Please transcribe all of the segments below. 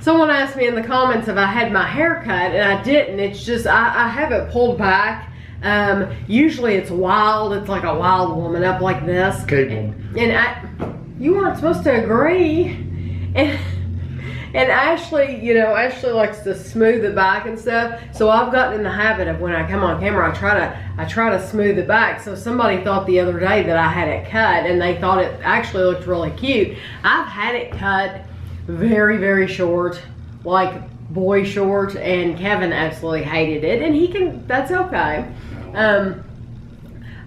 Someone asked me in the comments if I had my hair cut, and I didn't. It's just, I have it pulled back. Usually it's wild. It's like a wild woman up like this. Cable. And you weren't supposed to agree. And Ashley, you know, Ashley likes to smooth it back and stuff. So I've gotten in the habit of when I come on camera, I try to smooth it back. So somebody thought the other day that I had it cut, and they thought it actually looked really cute. I've had it cut very, very short, like boy short, and Kevin absolutely hated it, and that's okay.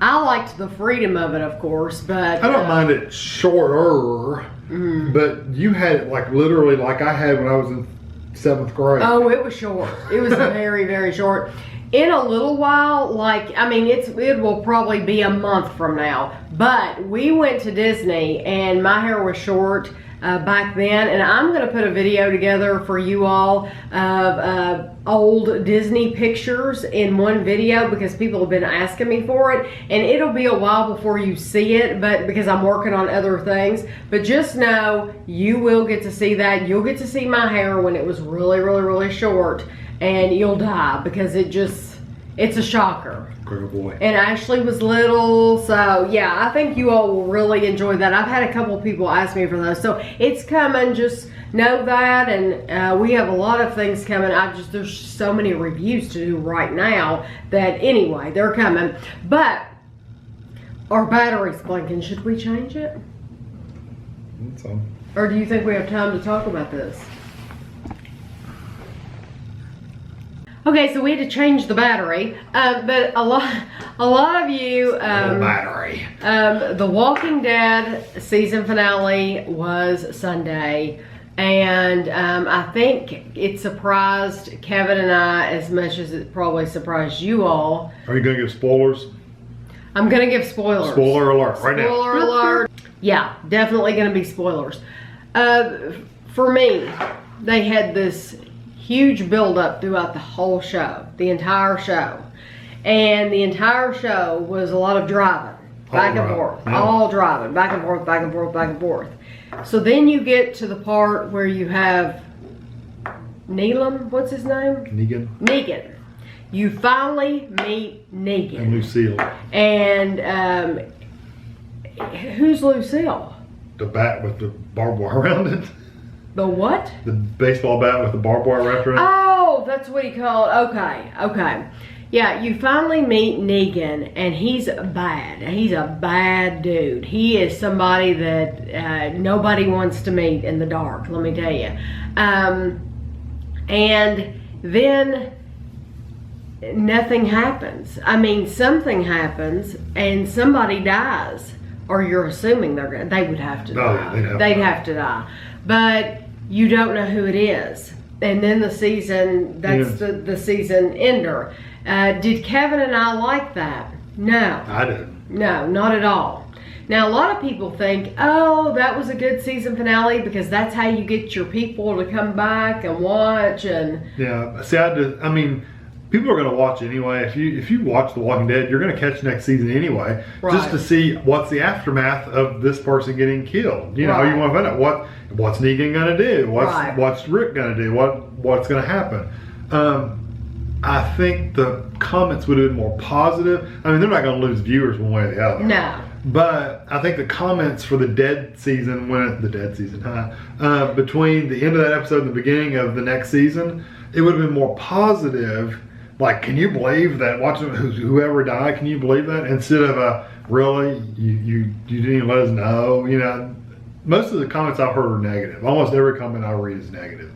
I liked the freedom of it, of course, but I don't mind it shorter. But you had it like literally like I had when I was in 7th grade. Oh, it was short. It was very, very short. In a little while, like, I mean, it will probably be a month from now. But we went to Disney and my hair was short back then, and I'm gonna put a video together for you all of old Disney pictures in one video, because people have been asking me for it, and it'll be a while before you see it, but because I'm working on other things. But just know you will get to see that. You'll get to see my hair when it was really, really, really short, and you'll die because it's a shocker. Good boy. And Ashley was little, so yeah, I think you all will really enjoy that. I've had a couple people ask me for those, so it's coming. Just know that, and we have a lot of things coming. There's so many reviews to do right now that anyway, they're coming. But our battery's blinking. Should we change it? So. Or do you think we have time to talk about this? Okay, so we had to change the battery, but a lot of you, battery. The Walking Dead season finale was Sunday, and I think it surprised Kevin and I as much as it probably surprised you all. Are you gonna give spoilers? I'm gonna give spoilers. Spoiler alert, right now. Spoiler alert. Yeah, definitely gonna be spoilers. For me, they had this huge build-up throughout the whole show, the entire show. And the entire show was a lot of driving, back and forth, all driving, back and forth, back and forth, back and forth. So then you get to the part where you have Neelam, what's his name? Negan. You finally meet Negan. And Lucille. And who's Lucille? The bat with the barbed wire around it. The what? The baseball bat with the barbed wire wrapped around it. Oh, that's what he called. Okay. Yeah, you finally meet Negan, and he's bad. He's a bad dude. He is somebody that nobody wants to meet in the dark, let me tell you. And then nothing happens. I mean, something happens, and somebody dies. Or you're assuming they would have to die. Yeah, they'd have to die. But you don't know who it is. And then the season, that's the season ender. Did Kevin and I like that? No. I didn't. No, not at all. Now, a lot of people think, oh, that was a good season finale because that's how you get your people to come back and watch. And yeah, see, I mean, people are going to watch anyway. If you watch The Walking Dead, you're going to catch next season anyway, just to see what's the aftermath of this person getting killed. You know, you want to find out what's Negan going to do, what's Rick going to do, what's going to happen. I think the comments would have been more positive. I mean, they're not going to lose viewers one way or the other. No. But I think the comments for the Dead season, between the end of that episode and the beginning of the next season, it would have been more positive. Like, can you believe that? Watching whoever died, can you believe that? Instead of really, you didn't even let us know. You know, most of the comments I've heard are negative. Almost every comment I read is negative.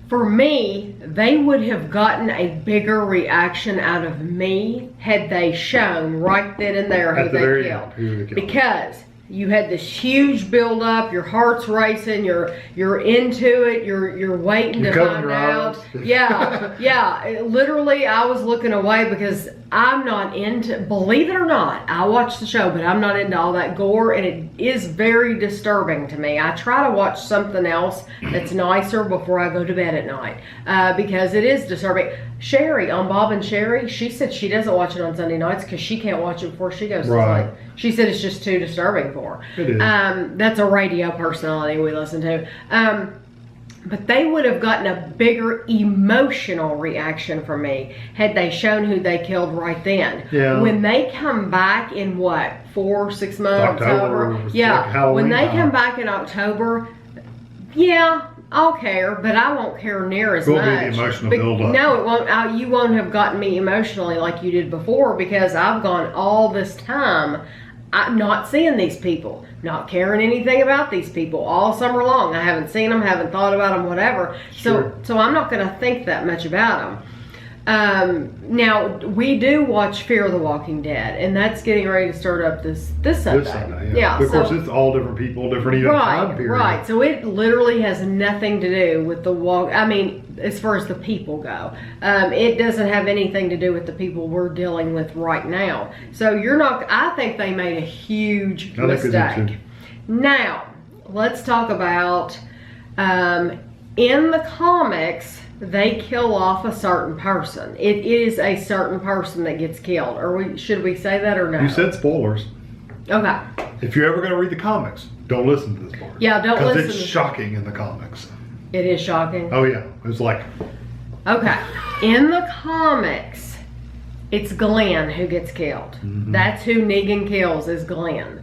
For me, they would have gotten a bigger reaction out of me had they shown right then and there who they killed. Because you had this huge build up, your heart's racing, you're into it, you're waiting to find out. Yeah. Literally, I was looking away because I'm not into, believe it or not, I watch the show, but I'm not into all that gore, and it is very disturbing to me. I try to watch something else that's nicer before I go to bed at night, because it is disturbing. Sherry on Bob and Sherry, she said she doesn't watch it on Sunday nights because she can't watch it before she goes to sleep. She said it's just too disturbing for her. It is. That's a radio personality we listen to. But they would have gotten a bigger emotional reaction from me had they shown who they killed right then. Yeah. When they come back in what, 4 or 6 months? October. Yeah. Like when they time. come back in October, yeah, I'll care, but I won't care near as much. Be the emotional build-up. No, it won't. You won't have gotten me emotionally like you did before, because I've gone all this time not seeing these people, not caring anything about these people all summer long. I haven't seen them, haven't thought about them, whatever. Sure. So I'm not going to think that much about them. Now we do watch Fear of the Walking Dead, and that's getting ready to start up this Sunday. Yeah. Of course, it's all different people, different even time period. Right. So it literally has nothing to do with the walk. I mean, as far as the people go, it doesn't have anything to do with the people we're dealing with right now. So you're not. I think they made a huge mistake. Now let's talk about in the comics. They kill off a certain person. It is a certain person that gets killed. Should we say that or no? You said spoilers. Okay. If you're ever going to read the comics, don't listen to this part. Yeah, don't listen. Because it's shocking in the comics. It is shocking? Oh yeah. It's like... Okay. In the comics, it's Glenn who gets killed. Mm-hmm. That's who Negan kills, is Glenn.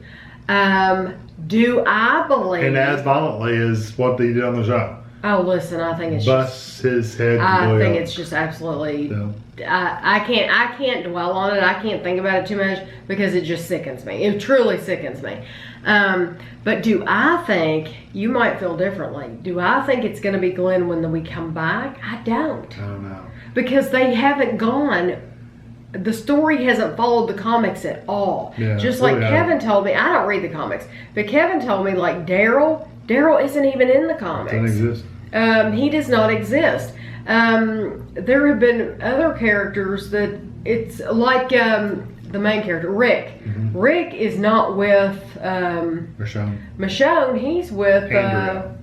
Do I believe... And as violently as what they did on the show. Oh, listen, I think it's Busts his head. I think it's just absolutely. No. I can't dwell on it. I can't think about it too much because it just sickens me. It truly sickens me. But do I think you might feel differently? Do I think it's going to be Glenn when we come back? I don't. I don't know, because they haven't gone. The story hasn't followed the comics at all. Yeah, just like Kevin told me. I don't read the comics, but Kevin told me like Daryl isn't even in the comics. Doesn't exist. He does not exist. There have been other characters that it's like the main character, Rick. Mm-hmm. Rick is not with Michonne. He's with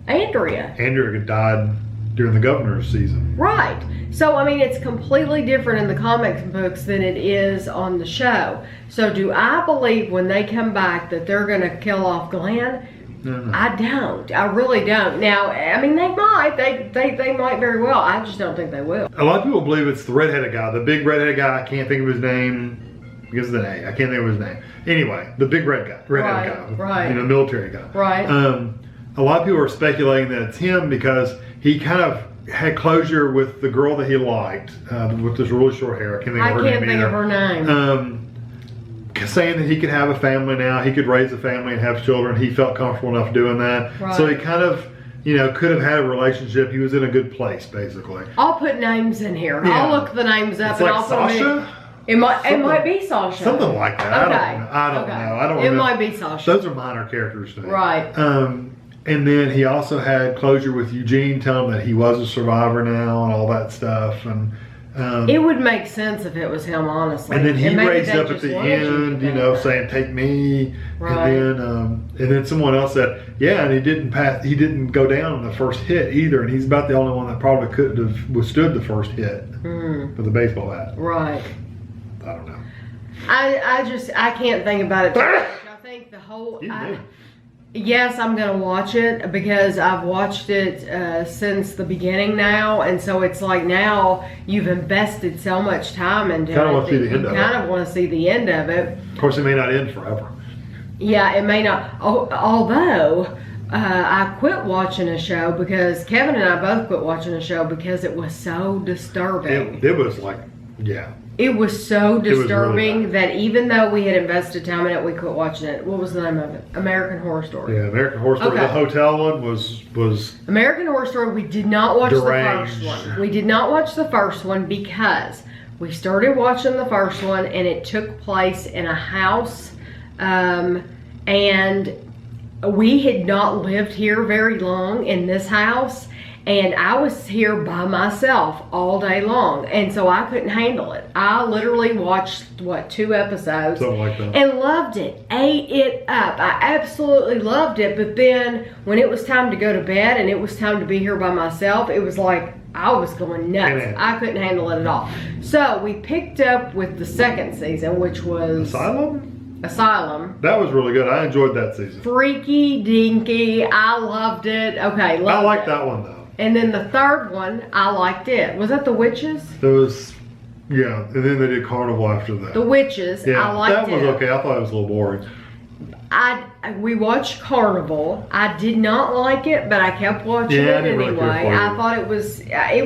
Andrea. Andrea died during the governor's season. Right. So, I mean, it's completely different in the comic books than it is on the show. So, do I believe when they come back that they're going to kill off Glenn? No. I don't. I really don't. Now, I mean, they might. They might very well. I just don't think they will. A lot of people believe it's the redheaded guy, the big redheaded guy. I can't think of his name. Because of the name, I can't think of his name. Anyway, the big redheaded guy, right? Military guy, right? A lot of people are speculating that it's him because he kind of had closure with the girl that he liked with this really short hair. I can't think of her name. Saying that he could have a family now, he could raise a family and have children. He felt comfortable enough doing that. Right. So he kind of, could have had a relationship. He was in a good place, basically. I'll put names in here. Yeah. I'll look the names up it's and like I'll put them in. It might be Sasha. Something like that. Okay. I don't know. It might be Sasha. Those are minor characters to me. Right. And then he also had closure with Eugene, telling him that he was a survivor now and all that stuff. And it would make sense if it was him, honestly. And then he raised up at the end, saying, "Take me." Right. And then someone else said, "Yeah," and he didn't go down in the first hit either. And he's about the only one that probably couldn't have withstood the first hit with the baseball bat. Right. I don't know. I can't think about it too much. I think the whole. Yes, I'm gonna watch it because I've watched it since the beginning now, and so it's like now you've invested so much time into it. Kind of want to see the end of it. Kind of want to see the end of it. Of course, it may not end forever. Yeah, it may not. Although I quit watching a show because Kevin and I both quit watching a show because it was so disturbing. It was like, yeah. It was so disturbing really that even though we had invested time in it, we quit watching it. What was the name of it? American Horror Story. Yeah, American Horror Story. Okay. The hotel one was American Horror Story. We did not watch the first one. We did not watch the first one because we started watching the first one and it took place in a house, and we had not lived here very long in this house. And I was here by myself all day long. And so I couldn't handle it. I literally watched, 2 episodes. Something like that. And loved it. Ate it up. I absolutely loved it. But then when it was time to go to bed and it was time to be here by myself, it was like I was going nuts. I couldn't handle it at all. So we picked up with the second season, which was... Asylum. That was really good. I enjoyed that season. Freaky dinky. I loved it. Okay, I liked that one though. And then the third one, I liked it. Was that The Witches? Those, yeah. And then they did Carnival after that. The Witches. Yeah, I liked that was okay. I thought it was a little boring. We watched Carnival. I did not like it, but I kept watching it anyway. Really I thought it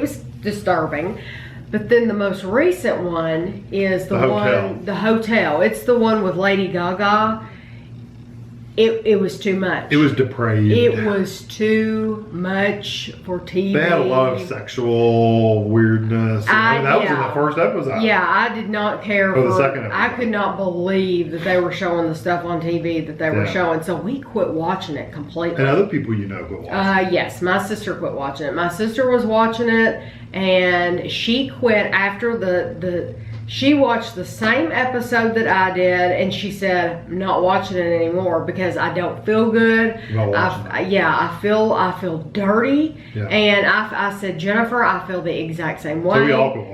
was disturbing. But then the most recent one is the hotel. It's the one with Lady Gaga. It was too much. It was depraved. It was too much for TV. They had a lot of sexual weirdness. That was in the first episode. Yeah, I did not care for the second episode. I could not believe that they were showing the stuff on TV that they were showing. So we quit watching it completely. And other people you know quit watching it. Yes, my sister quit watching it. My sister was watching it, and she quit after she watched the same episode that I did, and she said, I'm not watching it anymore because I don't feel good. I feel dirty. Yeah. And I said, Jennifer, I feel the exact same way.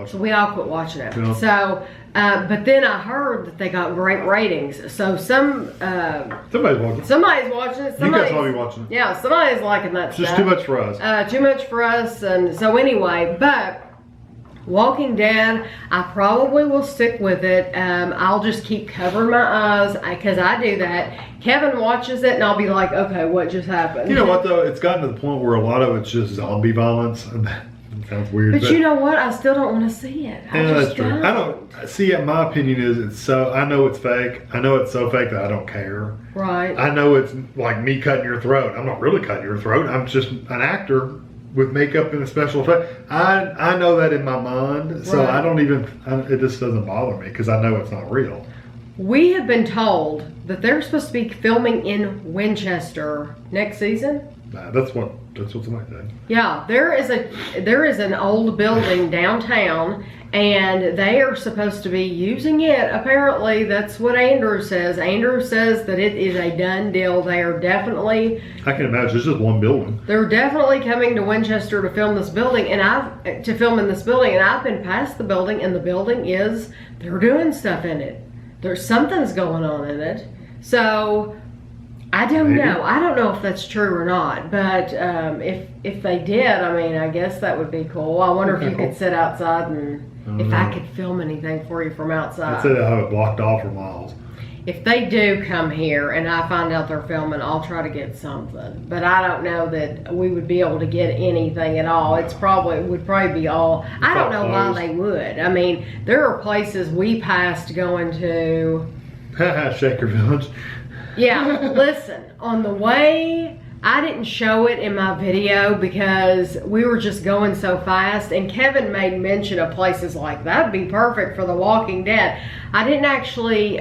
So we all quit watching it. Yeah. So, but then I heard that they got great ratings. So somebody's watching it. Somebody's you guys all be watching it. Yeah, somebody's liking that stuff. Just too much for us. Too much for us. And so anyway, but Walking Dead, I probably will stick with it. I'll just keep covering my eyes because I do that. Kevin watches it and I'll be like, okay, what just happened? You know what though? It's gotten to the point where a lot of it's just zombie violence. It sounds weird. But you know what? I still don't want to see it. That's true. I don't see it. My opinion is I know it's fake. I know it's so fake that I don't care. Right. I know it's like me cutting your throat. I'm not really cutting your throat. I'm just an actor with makeup and a special effect. I know that in my mind, so I don't even, it just doesn't bother me because I know it's not real. We have been told that they're supposed to be filming in Winchester next season. That's what somebody said. Yeah, there is an old building downtown, and they are supposed to be using it. Apparently, that's what Andrew says. Andrew says that it is a done deal. They are definitely. I can imagine it's just one building. They're definitely coming to Winchester to film this building, and I've been past the building, and the building they're doing stuff in it. There's something's going on in it. So I don't know. I don't know if that's true or not, but if they did, I mean, I guess that would be cool. I wonder if you could sit outside and if I could film anything for you from outside. I'd say they'll have it blocked off for miles. If they do come here and I find out they're filming, I'll try to get something. But I don't know that we would be able to get anything at all. It would probably be all. I don't know why they would. I mean, there are places we passed going to. Shaker Village. Yeah, listen, on the way, I didn't show it in my video because we were just going so fast, and Kevin made mention of places like that'd be perfect for The Walking Dead. I didn't actually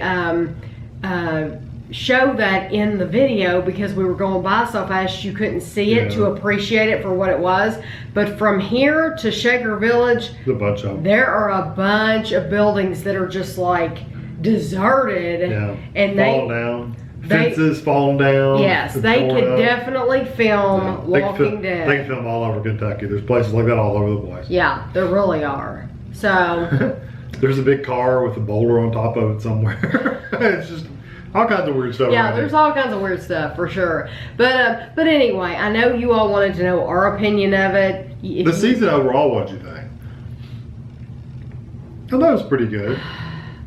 show that in the video because we were going by so fast you couldn't see it to appreciate it for what it was. But from here to Shaker Village, there are a bunch of buildings that are just like deserted, and fall down. Fences falling down. Yes, they could definitely film Walking Dead. They can film all over Kentucky. There's places like that all over the place. Yeah, there really are. So there's a big car with a boulder on top of it somewhere. It's just all kinds of weird stuff. Yeah, there's all kinds of weird stuff for sure. But anyway, I know you all wanted to know our opinion of it. The season overall, what'd you think? I thought it was pretty good.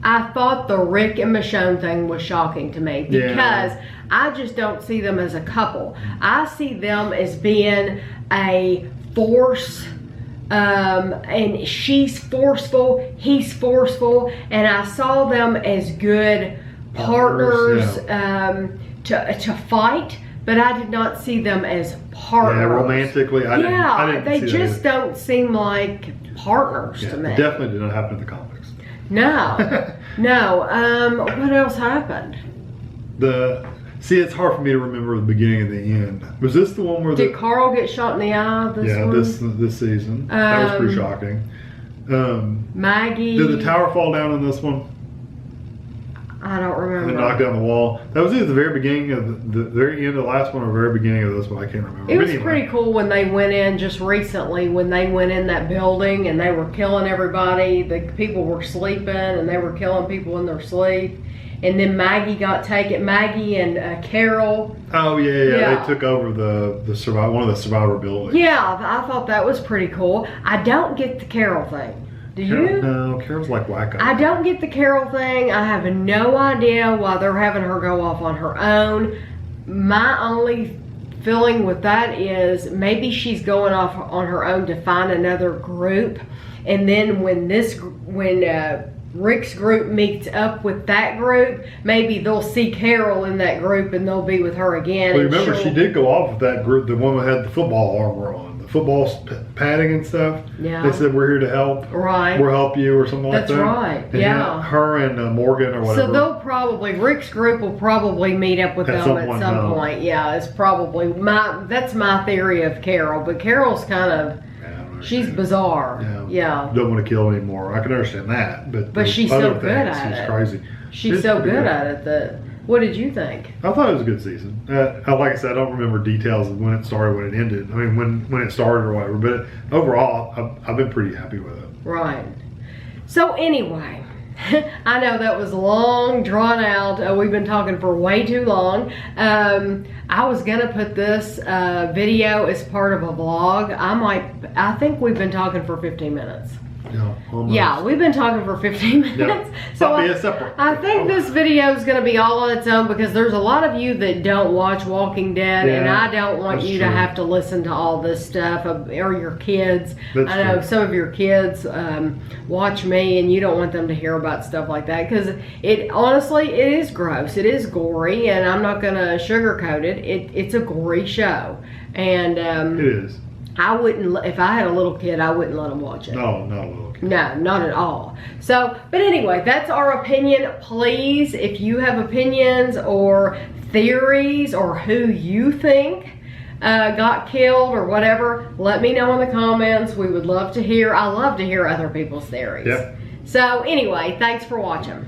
I thought the Rick and Michonne thing was shocking to me because I just don't see them as a couple. I see them as being a force, and she's forceful, he's forceful, and I saw them as good partners to fight, but I did not see them as partners. Yeah, romantically, I didn't they just don't seem like partners to me. It definitely did not happen in the comics. No, no. What else happened? It's hard for me to remember the beginning and the end. Was this the one where did Carl get shot in the eye? This season. That was pretty shocking. Maggie. Did the tower fall down in this one? I don't remember. And knocked down the wall. That was either the very beginning of the very end of the last one or the very beginning of this one. I can't remember. It was pretty cool when they went in just recently, when they went in that building and they were killing everybody. The people were sleeping and they were killing people in their sleep. and then Maggie got taken. Maggie and Carol. Oh yeah. They took over the survivor, one of the survivor buildings. Yeah, I thought that was pretty cool. I don't get the Carol thing. Do you? No, Carol's like wacko. I don't get the Carol thing. I have no idea why they're having her go off on her own. My only feeling with that is maybe she's going off on her own to find another group, and then when Rick's group meets up with that group, maybe they'll see Carol in that group and they'll be with her again. Well, remember, she did go off with that group, the one that had the football armor on, the football padding and stuff. Yeah. They said, we're here to help. Right. We'll help you or something like that. That's right. And yeah. Her and Morgan or whatever. So they'll probably, Rick's group will probably meet up with them at some point. Yeah, it's probably, that's my theory of Carol. But Carol's kind of, she's bizarre. Yeah. Don't want to kill anymore. I can understand that, but she's so good at it. She's crazy. She's so good at it that. What did you think? I thought it was a good season. Like I said, I don't remember details of when it started, when it ended. I mean, when it started or whatever. But overall, I've been pretty happy with it. Right. So anyway, I know that was long, drawn out. We've been talking for way too long. I was gonna put this video as part of a vlog. I think we've been talking for 15 minutes. Yeah, almost. Yeah, we've been talking for 15 minutes. Yep. So I think this video is going to be all on its own because there's a lot of you that don't watch Walking Dead, and I don't want you to have to listen to all this stuff, or your kids. I know some of your kids watch me, and you don't want them to hear about stuff like that because honestly, it is gross. It is gory, and I'm not going to sugarcoat it. It's a gory show, and it is. I wouldn't, if I had a little kid, I wouldn't let them watch it. No, not a little kid. No, not at all. So, but anyway, that's our opinion. Please, if you have opinions or theories or who you think got killed or whatever, let me know in the comments. We would love to hear. I love to hear other people's theories. Yep. So anyway, thanks for watching.